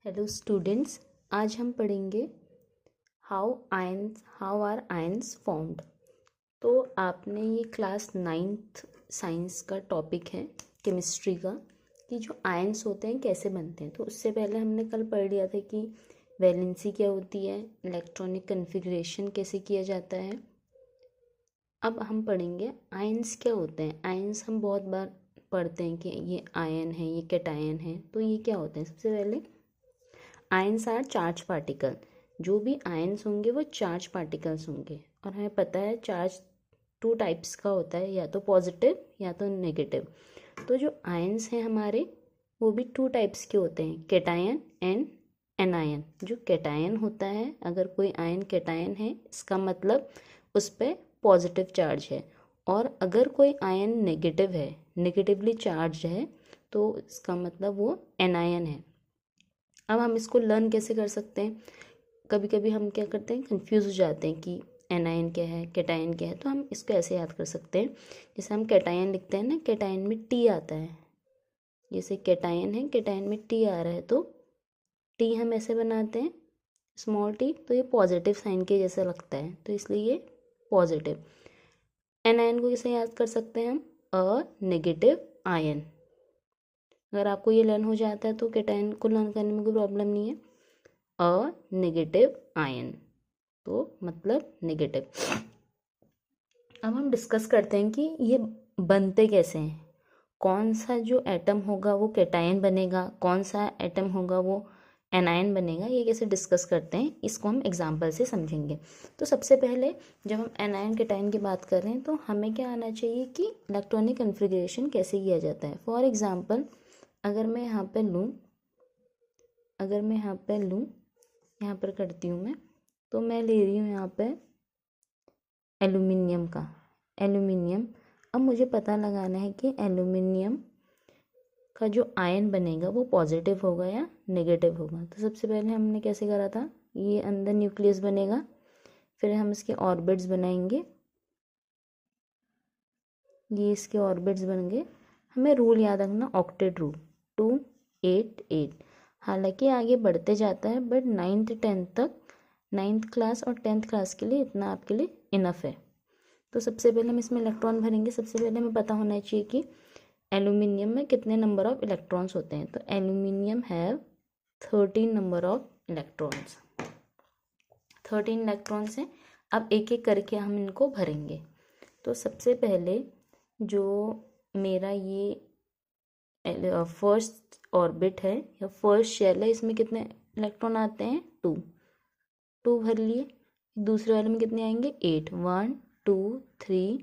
Hello students, आज हम पढ़ेंगे हाउ आर आयंस फॉर्म्ड। तो आपने ये क्लास 9th साइंस का टॉपिक है केमिस्ट्री का कि जो आयंस होते हैं कैसे बनते हैं। तो उससे पहले हमने कल पढ़ लिया था कि वैलेंसी क्या होती है, इलेक्ट्रॉनिक कन्फिग्रेशन कैसे किया जाता है। अब हम पढ़ेंगे आयंस क्या होते हैं। आयंस हम बहुत बार पढ़ते हैं कि ये आयन है, ये कैटायन है। तो ये क्या होते हैं? सबसे पहले आयंस आर चार्ज पार्टिकल। जो भी आयंस होंगे वो चार्ज पार्टिकल्स होंगे। और हमें पता है चार्ज टू टाइप्स का होता है, या तो पॉजिटिव या तो नेगेटिव। तो जो आयंस हैं हमारे वो भी टू टाइप्स के होते हैं, कैटायन एंड एनायन। जो कैटायन होता है, अगर कोई आयन कैटायन है इसका मतलब उस पर पॉजिटिव चार्ज है। और अगर कोई आयन नेगेटिव है, नेगेटिवली चार्ज है, तो इसका मतलब वो एनायन है। अब हम इसको लर्न कैसे कर सकते हैं? कभी कभी हम क्या करते हैं, कंफ्यूज हो जाते हैं कि एनायन क्या है, कैटायन क्या है। तो हम इसको ऐसे याद कर सकते हैं, जैसे हम कैटायन लिखते हैं ना, कैटायन में टी आता है। जैसे कैटायन है, कैटायन में टी आ रहा है, तो टी हम ऐसे बनाते हैं स्मॉल टी, तो ये पॉजिटिव साइन के जैसा लगता है, तो इसलिए ये पॉजिटिव। एनायन को कैसे याद कर सकते हैं हम? A negative ion. अगर आपको ये लर्न हो जाता है तो कैटायन को लर्न करने में कोई प्रॉब्लम नहीं है। अ नेगेटिव आयन, तो मतलब नेगेटिव। अब हम डिस्कस करते हैं कि ये बनते कैसे हैं। कौन सा जो एटम होगा वो कैटायन बनेगा, कौन सा एटम होगा वो एनायन बनेगा, ये कैसे डिस्कस करते हैं इसको हम एग्जांपल से समझेंगे। तो सबसे पहले जब हम एनायन कैटायन की बात कर रहे हैं तो हमें क्या आना चाहिए कि इलेक्ट्रॉनिक कन्फिग्रेशन कैसे किया जाता है। फॉर एग्जांपल अगर मैं यहाँ पे लूँ, यहाँ पर करती हूँ मैं, तो मैं ले रही हूँ यहाँ पे एल्यूमिनियम का, एल्यूमिनियम। अब मुझे पता लगाना है कि एल्यूमिनियम का जो आयन बनेगा वो पॉजिटिव होगा या नेगेटिव होगा। तो सबसे पहले हमने कैसे करा था, ये अंदर न्यूक्लियस बनेगा, फिर हम इसके ऑर्बिट्स बनाएंगे, ये इसके ऑर्बिट्स बन गए। हमें रूल याद रखना, ऑक्टेट रूल 2 8 8। हालांकि आगे बढ़ते जाता है, बट 9th 10th तक, 9th क्लास और 10th क्लास के लिए इतना आपके लिए इनफ है। तो सबसे पहले हम इसमें इलेक्ट्रॉन भरेंगे। सबसे पहले हमें पता होना चाहिए कि एल्यूमिनियम में कितने नंबर ऑफ इलेक्ट्रॉन्स होते हैं। तो aluminium have 13 number of electrons, 13 electrons हैं। अब एक एक करके हम इनको भरेंगे। तो सबसे पहले जो मेरा ये फर्स्ट ऑर्बिट है या फर्स्ट शेल है, इसमें कितने इलेक्ट्रॉन आते हैं? 2 भर लिए। दूसरे वाले में कितने आएंगे? 8। 1 2 3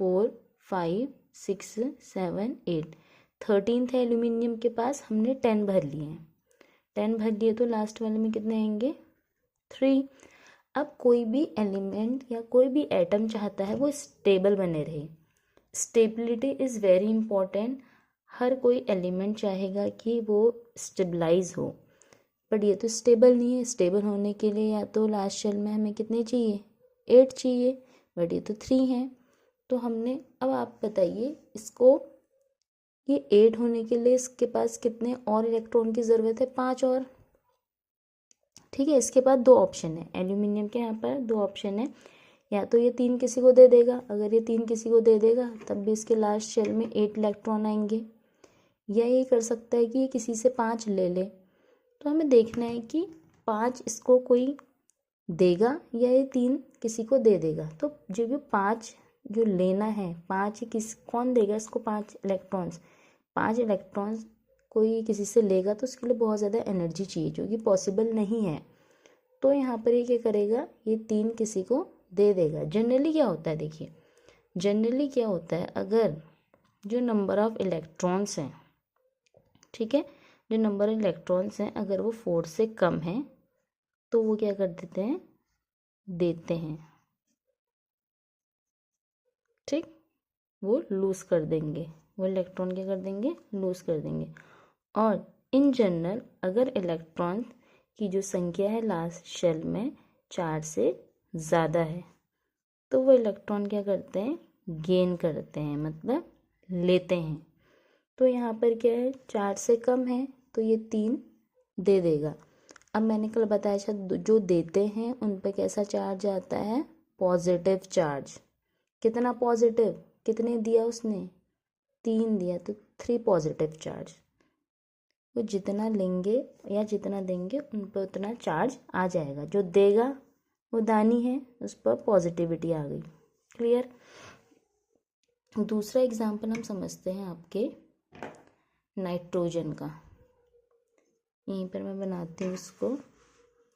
4 5 6 7 8। 13th है एल्यूमिनियम के पास, हमने 10 भर लिए हैं। 10 भर लिए तो लास्ट वाले में कितने आएंगे? 3। अब कोई भी एलिमेंट या कोई भी एटम चाहता है वो स्टेबल बने रहे। Stability is very important. हर कोई एलिमेंट चाहेगा कि वो स्टेबलाइज हो, बट ये तो स्टेबल नहीं है। स्टेबल होने के लिए या तो लास्ट शेल में हमें कितने चाहिए? 8 चाहिए, बट ये तो 3 है। तो हमने, अब आप बताइए इसको, ये 8 होने के लिए इसके पास कितने और इलेक्ट्रॉन की ज़रूरत है? 5 और। ठीक है, इसके बाद 2 ऑप्शन है एल्यूमिनियम के, यहाँ पर 2 ऑप्शन है। या तो ये 3 किसी को दे देगा, अगर ये 3 किसी को दे देगा तब भी इसके लास्ट शेल में 8 इलेक्ट्रॉन आएंगे। या ये कर सकता है कि ये किसी से 5 ले ले। तो हमें देखना है कि 5 इसको कोई देगा या ये 3 किसी को दे देगा। तो जो भी 5 जो लेना है, 5 कौन देगा इसको? 5 इलेक्ट्रॉन्स। 5 इलेक्ट्रॉन्स कोई किसी से लेगा तो उसके लिए बहुत ज़्यादा एनर्जी चाहिए, जो कि पॉसिबल नहीं है। तो यहाँ पर ये क्या करेगा, ये 3 किसी को दे देगा। जनरली क्या होता है, देखिए जनरली क्या होता है, अगर जो नंबर ऑफ इलेक्ट्रॉन्स हैं, ठीक है, जो नंबर ऑफ इलेक्ट्रॉन्स हैं अगर वो 4 से कम है तो वो क्या कर देते हैं? देते हैं। ठीक, वो लूज़ कर देंगे, वो इलेक्ट्रॉन क्या कर देंगे? लूज़ कर देंगे। और इन जनरल अगर इलेक्ट्रॉन की जो संख्या है लास्ट शेल में 4 से ज़्यादा है तो वो इलेक्ट्रॉन क्या करते हैं? गेन करते हैं, मतलब लेते हैं। तो यहाँ पर क्या है, 4 से कम है तो ये 3 दे देगा। अब मैंने कल बताया था जो देते हैं उन पे कैसा चार्ज आता है, पॉजिटिव चार्ज। कितना पॉजिटिव, कितने दिया उसने, 3 दिया, तो 3 पॉजिटिव चार्ज। वो जितना लेंगे या जितना देंगे उन पर उतना चार्ज आ जाएगा। जो देगा वो दानी है, उस पर पॉजिटिविटी आ गई। क्लियर। दूसरा एग्जाम्पल हम समझते हैं आपके नाइट्रोजन का। यहीं पर मैं बनाती हूँ इसको,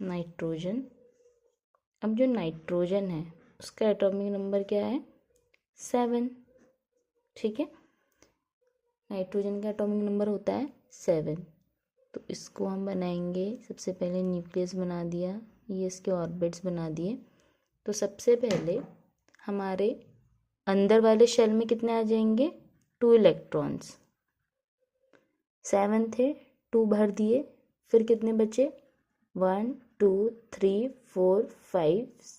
नाइट्रोजन। अब जो नाइट्रोजन है उसका एटॉमिक नंबर क्या है, 7। ठीक है, नाइट्रोजन का एटॉमिक नंबर होता है 7। तो इसको हम बनाएंगे, सबसे पहले न्यूक्लियस बना दिया, ये इसके ऑर्बिट्स बना दिए। तो सबसे पहले हमारे अंदर वाले शेल में कितने आ जाएंगे, 2 इलेक्ट्रॉन्स। 7 थे, 2 भर दिए, फिर कितने बचे, 1 2 3 4 5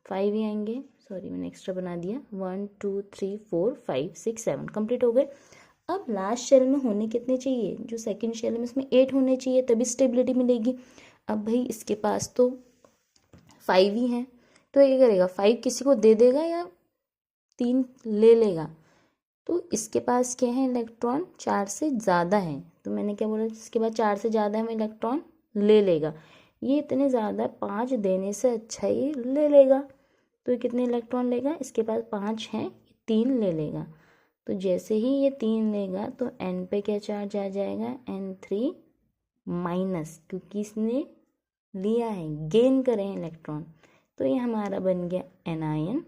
5 ही आएंगे। सॉरी मैंने एक्स्ट्रा बना दिया, 1 2 3 4 5 6 7 कंप्लीट हो गए। अब लास्ट शेल में होने कितने चाहिए, जो सेकंड शेल में इसमें 8 होने चाहिए, तभी स्टेबिलिटी मिलेगी। अब भाई इसके पास तो 5 ही हैं, तो ये करेगा 5 किसी को दे देगा या 3 ले लेगा। तो इसके पास क्या है, इलेक्ट्रॉन 4 से ज़्यादा है। तो मैंने क्या बोला, इसके बाद 4 से ज़्यादा है वो इलेक्ट्रॉन ले लेगा। ये इतने ज़्यादा, 5 देने से अच्छा ये ले लेगा। तो ये कितने इलेक्ट्रॉन लेगा, इसके पास 5 हैं, 3 ले लेगा। तो जैसे ही ये 3 लेगा तो N पे क्या चार्ज आ जाएगा, N3 माइनस, क्योंकि इसने लिया है, गेन करे हैं इलेक्ट्रॉन। तो ये हमारा बन गया एनायन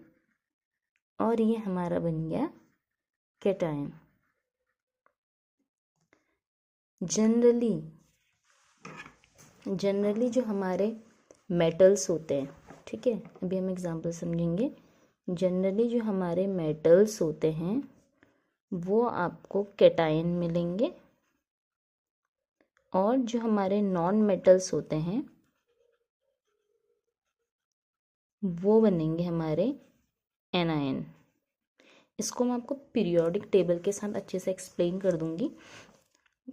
और ये हमारा बन गया कैटायन। जनरली जो हमारे मेटल्स होते हैं, ठीक है, अभी हम एग्जांपल समझेंगे। जनरली जो हमारे मेटल्स होते हैं वो आपको कैटायन मिलेंगे, और जो हमारे नॉन मेटल्स होते हैं वो बनेंगे हमारे एनायन। इसको मैं आपको पीरियोडिक टेबल के साथ अच्छे से एक्सप्लेन कर दूंगी,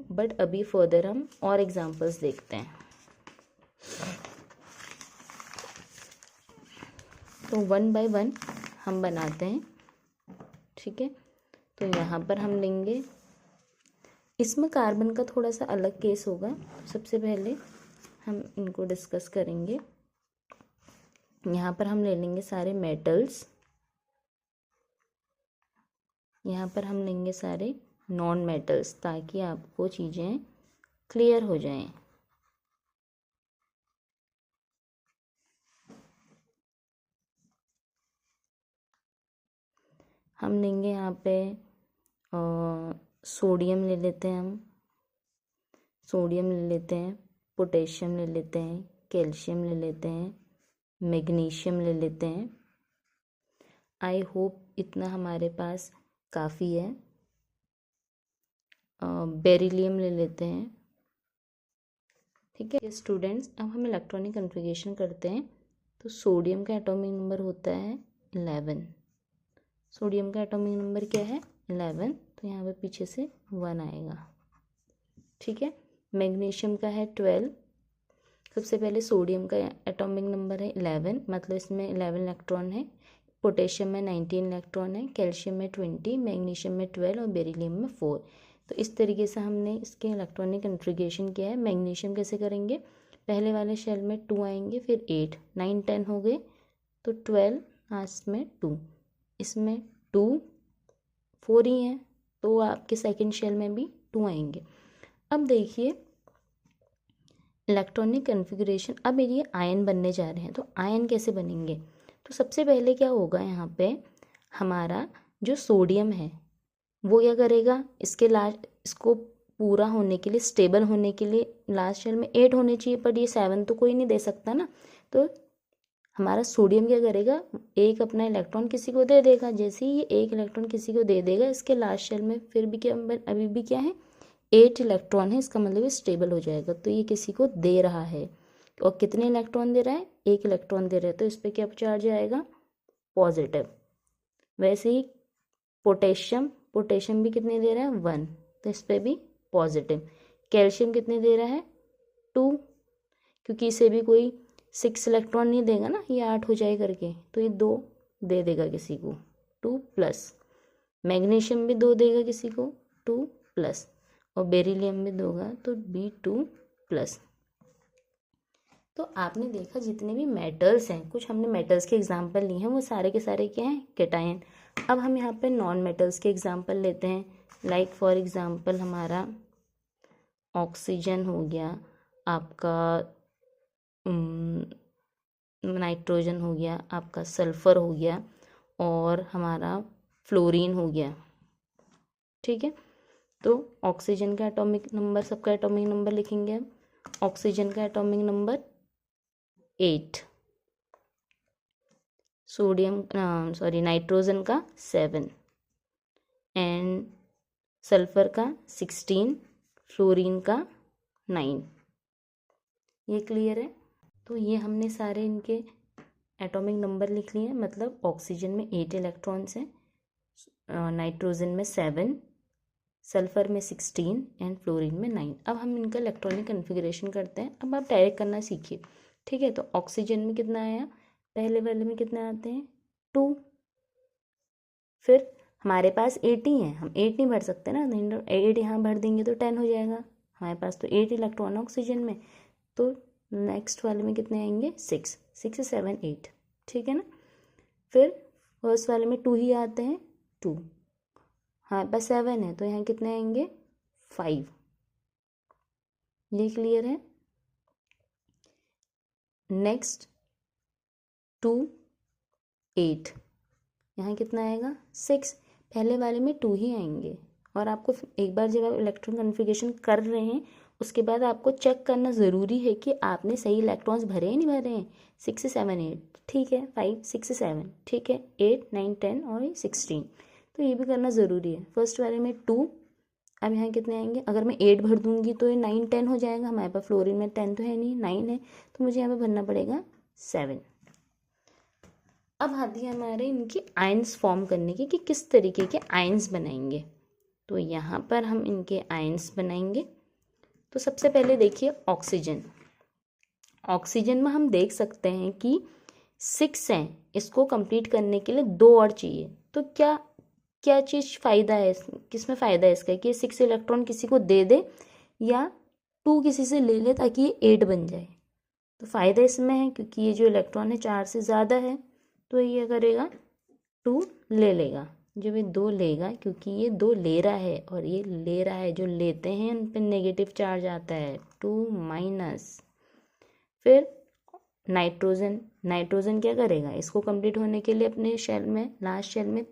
बट अभी फर्दर हम और एग्जांपल्स देखते हैं। तो 1 बाय 1 हम बनाते हैं, ठीक है। तो यहाँ पर हम लेंगे, इसमें कार्बन का थोड़ा सा अलग केस होगा। सबसे पहले हम इनको डिस्कस करेंगे। यहाँ पर हम ले लेंगे सारे मेटल्स, यहाँ पर हम लेंगे सारे नॉन मेटल्स, ताकि आपको चीज़ें क्लियर हो जाएं। हम लेंगे यहाँ पे सोडियम ले लेते हैं, हम सोडियम ले लेते हैं, पोटेशियम ले लेते हैं, कैल्शियम ले लेते हैं, मैग्नीशियम ले लेते हैं। आई होप इतना हमारे पास काफ़ी है। बेरिलियम ले लेते हैं, ठीक है स्टूडेंट्स। अब हम इलेक्ट्रॉनिक कन्फिगरेशन करते हैं। तो सोडियम का एटॉमिक नंबर होता है 11। सोडियम का एटॉमिक नंबर क्या है, 11। तो यहाँ पे पीछे से 1 आएगा, ठीक है। मैग्नीशियम का है 12। सबसे पहले सोडियम का एटॉमिक नंबर है 11, मतलब इसमें 11 इलेक्ट्रॉन है। पोटेशियम में 19 इलेक्ट्रॉन है, कैल्शियम में 20, मैग्नीशियम में 12 और बेरिलियम में 4। तो इस तरीके से हमने इसके इलेक्ट्रॉनिक कन्फिगरेशन किया है। मैग्नीशियम कैसे करेंगे, पहले वाले शेल में 2 आएंगे, फिर 8 9 10 हो गए, तो 12 लास्ट में 2, इसमें 2 4 ही हैं, तो आपके सेकंड शेल में भी 2 आएंगे। अब देखिए इलेक्ट्रॉनिक कन्फिगरेशन, अब ये आयन बनने जा रहे हैं। तो आयन कैसे बनेंगे, तो सबसे पहले क्या होगा, यहाँ पे हमारा जो सोडियम है वो क्या करेगा, इसको पूरा होने के लिए, स्टेबल होने के लिए लास्ट शेल में 8 होने चाहिए, पर ये 7 तो कोई नहीं दे सकता ना। तो हमारा सोडियम क्या करेगा, एक अपना इलेक्ट्रॉन किसी को दे देगा। जैसे ही ये एक इलेक्ट्रॉन किसी को दे देगा, इसके लास्ट शेल में फिर भी क्या, अभी भी क्या है, 8 इलेक्ट्रॉन है, इसका मतलब ये स्टेबल हो जाएगा। तो ये किसी को दे रहा है, और कितने इलेक्ट्रॉन दे रहा है, 1 इलेक्ट्रॉन दे रहा है, तो इस पर क्या चार्ज आएगा, पॉजिटिव। वैसे ही पोटेशियम भी कितने दे रहा है, 1, तो इस पर भी पॉजिटिव। कैल्शियम कितने दे रहा है 2, क्योंकि इसे भी कोई 6 इलेक्ट्रॉन नहीं देगा ना, ये 8 हो जाए करके, तो ये 2 दे देगा किसी को 2 प्लस। मैग्नीशियम भी 2 देगा किसी को 2 प्लस, और बेरिलियम भी दोगा तो B2 प्लस। तो आपने देखा जितने भी मेटल्स हैं, कुछ हमने मेटल्स के एग्जांपल लिए हैं, वो सारे के सारे क्या हैं, कैटायन। अब हम यहाँ पे नॉन मेटल्स के एग्जांपल लेते हैं। लाइक फॉर एग्जांपल हमारा ऑक्सीजन हो गया, आपका नाइट्रोजन हो गया, आपका सल्फर हो गया, और हमारा फ्लोरीन हो गया। ठीक है, तो ऑक्सीजन का एटॉमिक नंबर, सबका एटॉमिक नंबर लिखेंगे हम। ऑक्सीजन का एटॉमिक नंबर 8, सोडियम नाइट्रोजन का 7, एंड सल्फर का 16, फ्लोरीन का 9। ये क्लियर है। तो ये हमने सारे इनके एटॉमिक नंबर लिख लिए, मतलब ऑक्सीजन में 8 इलेक्ट्रॉन्स हैं, नाइट्रोजन में 7, सल्फर में 16 एंड फ्लोरीन में 9। अब हम इनका इलेक्ट्रॉनिक कन्फिग्रेशन करते हैं। अब आप डायरेक्ट करना सीखिए। ठीक है, तो ऑक्सीजन में कितना आया, पहले वाले में कितने आते हैं 2, फिर हमारे पास 8 ही हैं, हम 8 नहीं भर सकते ना, 8 यहाँ भर देंगे तो 10 हो जाएगा। हमारे पास तो 8 इलेक्ट्रॉन ऑक्सीजन में, तो नेक्स्ट वाले में कितने आएंगे 6, 6 7 8। ठीक है ना, फिर फर्स्ट वाले में 2 ही आते हैं 2, हमारे पास 7 है तो यहाँ कितने आएंगे 5। ये क्लियर है। नेक्स्ट 2 8, यहाँ कितना आएगा 6, पहले वाले में 2 ही आएंगे। और आपको एक बार जब आप इलेक्ट्रॉन कन्फिग्रेशन कर रहे हैं उसके बाद आपको चेक करना ज़रूरी है कि आपने सही इलेक्ट्रॉन्स भरे हैं नहीं भरे हैं। 6 7 8 ठीक है, 5 6 7 ठीक है, 8 9 10 और 16, तो ये भी करना ज़रूरी है। फर्स्ट वाले में 2, अब यहाँ कितने आएंगे, अगर मैं 8 भर दूंगी तो ये 9 10 हो जाएगा। हमारे पास फ्लोरीन में 10 तो है नहीं, 9 है, तो मुझे यहाँ पे भरना पड़ेगा 7। अब आती है हमारे इनकी आयंस फॉर्म करने की कि किस तरीके के आयंस बनाएंगे। तो यहाँ पर हम इनके आयंस बनाएंगे। तो सबसे पहले देखिए ऑक्सीजन। ऑक्सीजन में हम देख सकते हैं कि 6 हैं, इसको कंप्लीट करने के लिए 2 और चाहिए। तो क्या क्या चीज़ फ़ायदा है, किस में फ़ायदा है इसका कि 6 इलेक्ट्रॉन किसी को दे दे या 2 किसी से ले ले ताकि ये 8 बन जाए। तो फ़ायदा इसमें है क्योंकि ये जो इलेक्ट्रॉन है 4 से ज़्यादा है, तो ये करेगा 2 ले लेगा। जब ये 2 लेगा, क्योंकि ये 2 ले रहा है और ये ले रहा है, जो लेते हैं उन पर नेगेटिव चार्ज आता है 2 माइनस। फिर नाइट्रोजन, नाइट्रोजन क्या करेगा, इसको कंप्लीट होने के लिए अपने शेल में, लास्ट शेल में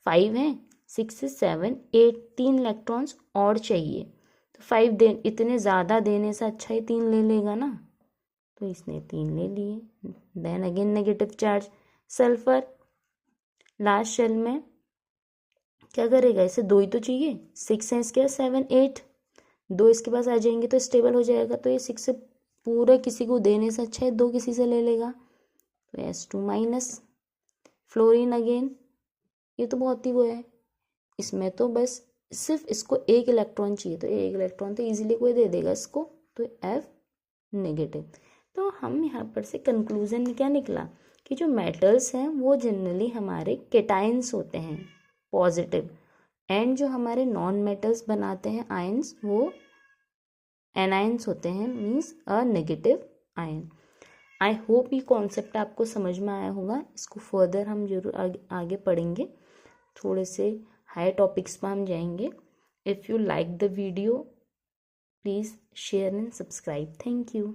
5 हैं, 6 7 8 3 इलेक्ट्रॉन्स और चाहिए। तो 5 दे, इतने ज़्यादा देने से अच्छा ही 3 ले लेगा ना, तो इसने 3 ले लिए। Then again negative charge. Sulphur last shell में क्या करेगा, इसे 2 ही तो चाहिए, 6 है इसके 7 8, 2 इसके पास आ जाएंगे तो स्टेबल हो जाएगा। तो ये 6 से पूरा किसी को देने से अच्छा है 2 किसी से ले लेगा, तो S2 माइनस। फ्लोरीन अगेन, ये तो बहुत ही वो है, इसमें तो बस सिर्फ इसको 1 इलेक्ट्रॉन चाहिए, तो 1 इलेक्ट्रॉन तो इजीली कोई दे देगा इसको, तो F नेगेटिव। तो हम यहाँ पर से कंक्लूजन क्या निकला कि जो मेटल्स हैं वो जनरली हमारे केटायंस होते हैं पॉजिटिव, एंड जो हमारे नॉन मेटल्स बनाते हैं आयंस वो एनायंस होते हैं, means a negative ion. I hope ये कॉन्सेप्ट आपको समझ में आया होगा। इसको फर्दर हम जरूर आगे पढ़ेंगे, थोड़े से हाई टॉपिक्स पर हम जाएंगे। If you like the video please share and subscribe. Thank you.